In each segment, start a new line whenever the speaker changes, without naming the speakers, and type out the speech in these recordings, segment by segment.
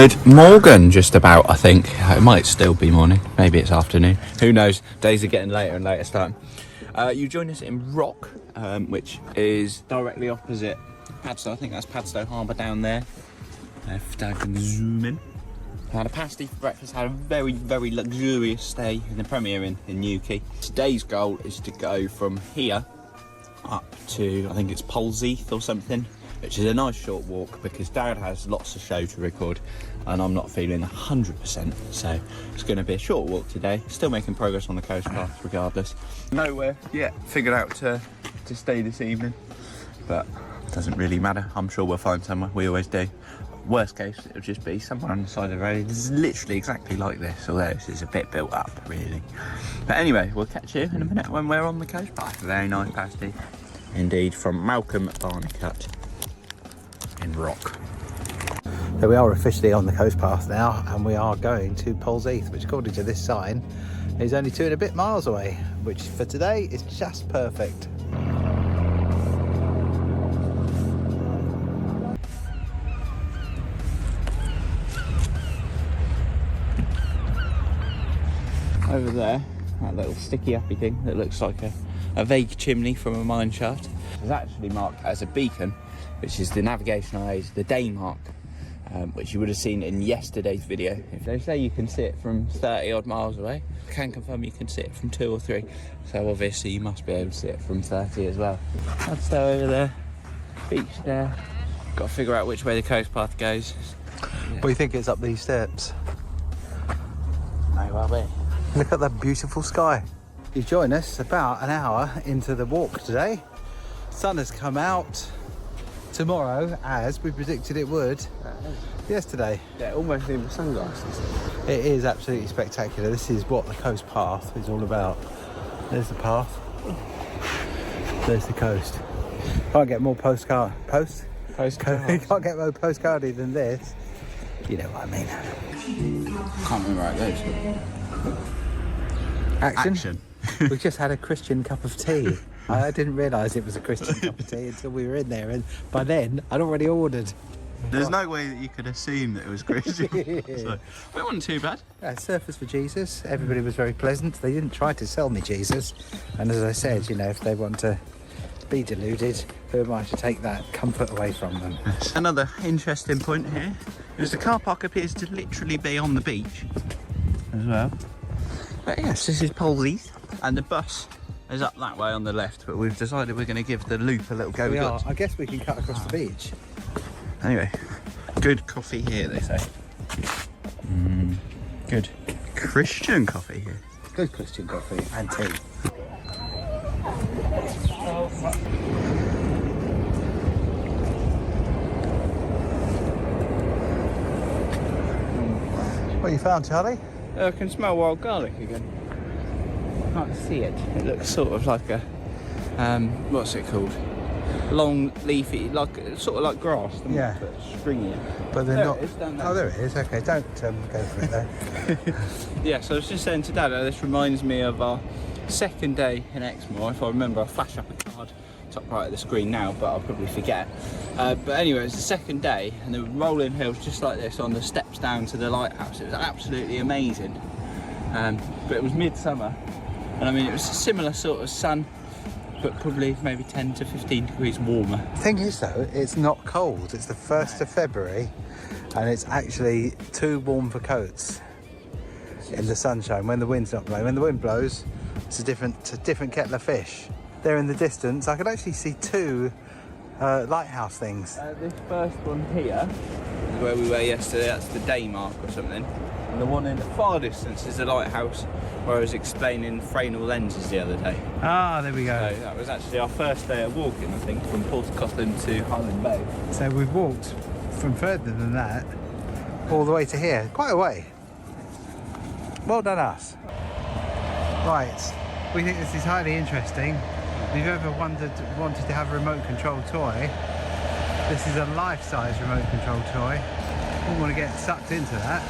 Good morning, just about, I think. It might still be morning, maybe it's afternoon. Who knows? Days are getting later and later starting. You join us in Rock, which is directly opposite Padstow. I think that's Padstow Harbour down there. If I can zoom in. I had a pasty for breakfast, had a very, very luxurious stay in the Premier in Newquay. Today's goal is to go from here up to, I think it's Polzeath or something, which is a nice short walk because Dad has lots of show to record and I'm not feeling 100%, so it's going to be a short walk today. Still making progress on the coast path regardless. Nowhere yet figured out to stay this evening, but it doesn't really matter. I'm sure we'll find somewhere, we always do. Worst case, it'll just be somewhere on the side of the road. This is literally exactly like this, although this is a bit built up, really. But anyway, we'll catch you in a minute when we're on the coast path. Very nice pasty indeed from Malcolm Barnicott in Rock.
So we are officially on the coast path now, and we are going to Polzeath, which according to this sign is only 2 and a bit miles away, which for today is just perfect.
Over there, that little sticky uppy thing that looks like a vague chimney from a mine shaft is actually marked as a beacon, which is the navigational aid, the day mark, which you would have seen in yesterday's video. If they say you can see it from 30 odd miles away, I can confirm you can see it from 2 or 3, so obviously you must be able to see it from 30 as well. Padstow over there, beach there. Got to figure out which way the coast path goes.
What do you think it's up these steps?
May well be.
Look at that beautiful sky. You join us about an hour into the walk today. Sun has come out tomorrow, as we predicted it would yesterday.
Yeah, almost need the sunglasses.
It is absolutely spectacular. This is what the coast path is all about. There's the path. There's the coast. Can't get more postcardy than this. You know what I mean.
Can't remember right those.
Action. We just had a Christian cup of tea. I didn't realise it was a Christian cup of tea until we were in there, and by then I'd already ordered.
There's no way that you could assume that it was Christian. So, it wasn't too bad.
Surfers for Jesus. Everybody was very pleasant. They didn't try to sell me Jesus, and as I said, you know, if they want to be deluded, who am I to take that comfort away from them?
Another interesting point here is the car park appears to literally be on the beach as well. But yes, this is Polzeath, and the bus is up that way on the left, but we've decided we're going to give the loop a little go.
We are. I guess we can cut across the beach.
Anyway, good coffee here, they say. Good Christian coffee here.
Good Christian coffee and tea. What you found, Charlie?
I can smell wild garlic again. I can't see it. It looks sort of like a, what's it called? Long, leafy, like sort of like grass,
yeah,
but stringy.
But they're
there
not.
It is down there.
Oh, there it is. Okay, don't go for it though.
Yeah, so I was just saying to Dad, this reminds me of our second day in Exmoor. If I remember, I'll flash up a card top right of the screen now, but I'll probably forget. But anyway, it's the second day, and there were rolling hills just like this on the steps down to the lighthouse. It was absolutely amazing. But it was midsummer, and I mean, it was a similar sort of sun, but probably maybe 10 to 15 degrees warmer.
The thing is though, it's not cold. It's the 1st of February, and it's actually too warm for coats in the sunshine when the wind's not blowing. When the wind blows, it's a different kettle of fish. There in the distance, I could actually see 2 lighthouse things.
This first one here is where we were yesterday. That's the day mark or something. And the one in the far distance is the lighthouse where I was explaining Fresnel lenses the other day.
Ah, there we go.
So that was actually our first day of walking, I think, from Polzeath to Highland Bay.
So we've walked from further than that all the way to here. Quite a way. Well done us. Right, we think this is highly interesting. If you've ever wanted to have a remote control toy, this is a life-size remote control toy. Wouldn't want to get sucked into that.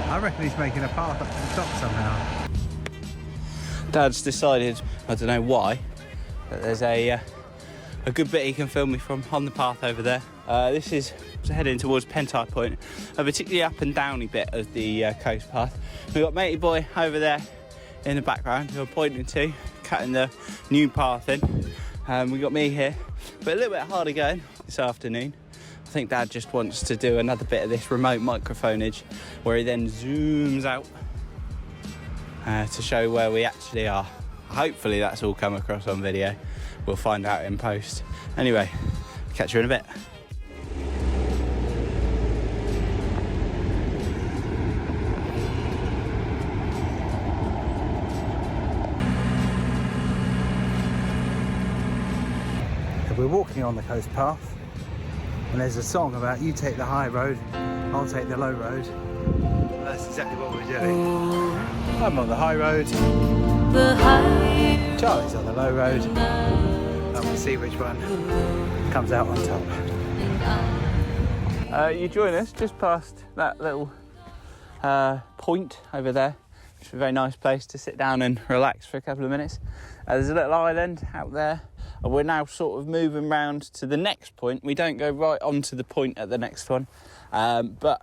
I reckon he's making a path up to the top somehow.
Dad's decided, I don't know why, that there's a good bit he can film me from on the path over there. This is heading towards Pentireglaze Point, a particularly up and downy bit of the coast path. We've got matey boy over there in the background who I'm pointing to, cutting the new path in. We've got me here, but a little bit harder going this afternoon. I think Dad just wants to do another bit of this remote microphoneage where he then zooms out to show where we actually are. Hopefully that's all come across on video. We'll find out in post. Anyway, catch you in a bit.
We're walking on the coast path, and there's a song about you take the high road, I'll take the low road. That's exactly what we're doing. I'm on the high road, Charlie's on the low road, and we'll see which one comes out on top.
You join us just past that little point over there. It's a very nice place to sit down and relax for a couple of minutes. There's a little island out there. And we're now sort of moving round to the next point. We don't go right onto the point at the next one, but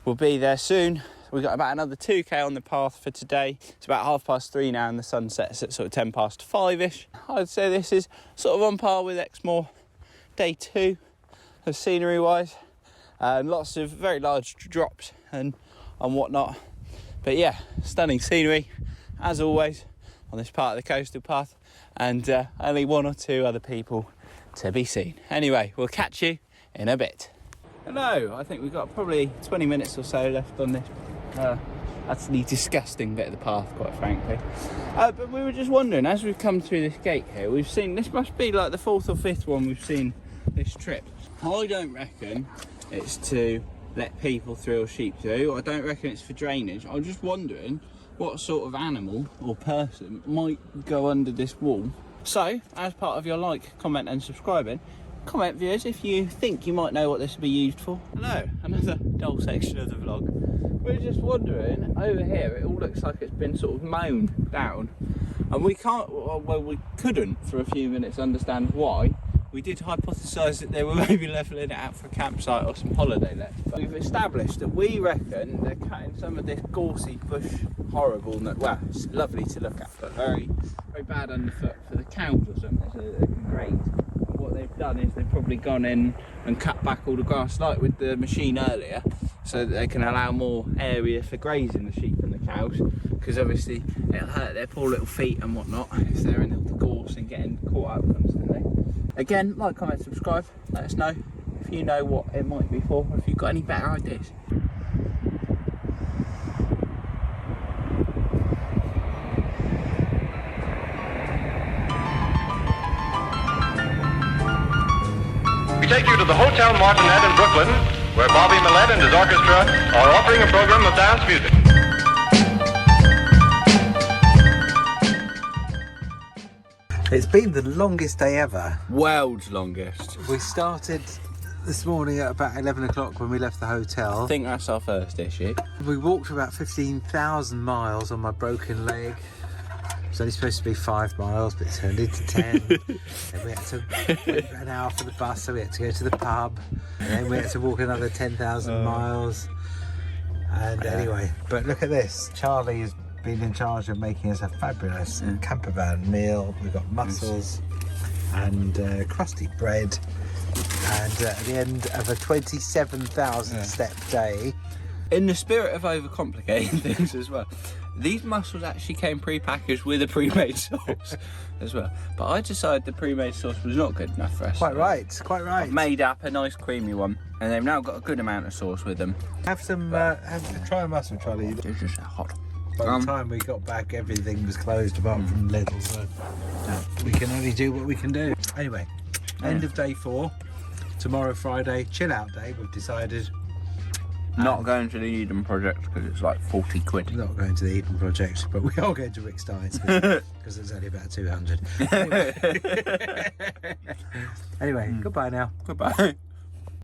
we'll be there soon. We've got about another 2k on the path for today. It's about 3:30 now and the sun sets at sort of 5:10-ish. I'd say this is sort of on par with Exmoor day 2 of scenery wise. Lots of very large drops and whatnot. But yeah, stunning scenery as always on this part of the coastal path. And only 1 or 2 other people to be seen. Anyway, we'll catch you in a bit. Hello, I think we've got probably 20 minutes or so left on this utterly disgusting bit of the path, quite frankly. But we were just wondering, as we've come through this gate here, we've seen, this must be like the 4th or 5th one we've seen this trip. I don't reckon it's to let people through or sheep through. I don't reckon it's for drainage. I'm just wondering what sort of animal or person might go under this wall. So, as part of your like, comment and subscribing, comment viewers if you think you might know what this would be used for. Hello, another dull section of the vlog. We're just wondering, over here it all looks like it's been sort of mown down. And we can't, well we couldn't for a few minutes understand why. We did hypothesise that they were maybe levelling it out for a campsite or some holiday left. But we've established that we reckon they're cutting some of this gorsey bush horribleness. Well, it's lovely to look at, but very, very bad underfoot for the cows or something, so that they can graze. And what they've done is they've probably gone in and cut back all the grass like with the machine earlier, so that they can allow more area for grazing the sheep and the cows. Because obviously it'll hurt their poor little feet and whatnot if they're in all the gorse and getting caught up constantly. Again, like, comment, subscribe, let us know if you know what it might be for, or if you've got any better ideas.
We take you to the Hotel Martinet in Brooklyn, where Bobby Millett and his orchestra are offering a program of dance music.
It's been the longest day ever.
World's longest.
We started this morning at about 11 o'clock when we left the hotel.
I think that's our first issue.
We walked for about 15,000 miles on my broken leg. It was only supposed to be 5 miles, but it turned into 10. Then we had to wait an hour for the bus, so we had to go to the pub. And then we had to walk another 10,000 miles. And anyway, but look at this. Charlie has been in charge of making us a fabulous camper van meal. We've got mussels and crusty bread. And at the end of a 27,000 step day.
In the spirit of overcomplicating things as well, these mussels actually came pre-packaged with a pre-made sauce as well. But I decided the pre-made sauce was not good enough for us.
Quite right, quite right.
I've made up a nice creamy one, and they've now got a good amount of sauce with them.
Have some, try a mussel, Charlie.
It's just hot.
By the time we got back, everything was closed apart from Lidl, so we can only do what we can do. Anyway, end of day 4. Tomorrow, Friday, chill out day, we've decided.
Not going to the Eden Project because it's like 40 quid.
Not going to the Eden Project, but we are going to Rick Stein's because it's only about 200. Anyway, goodbye now.
Goodbye.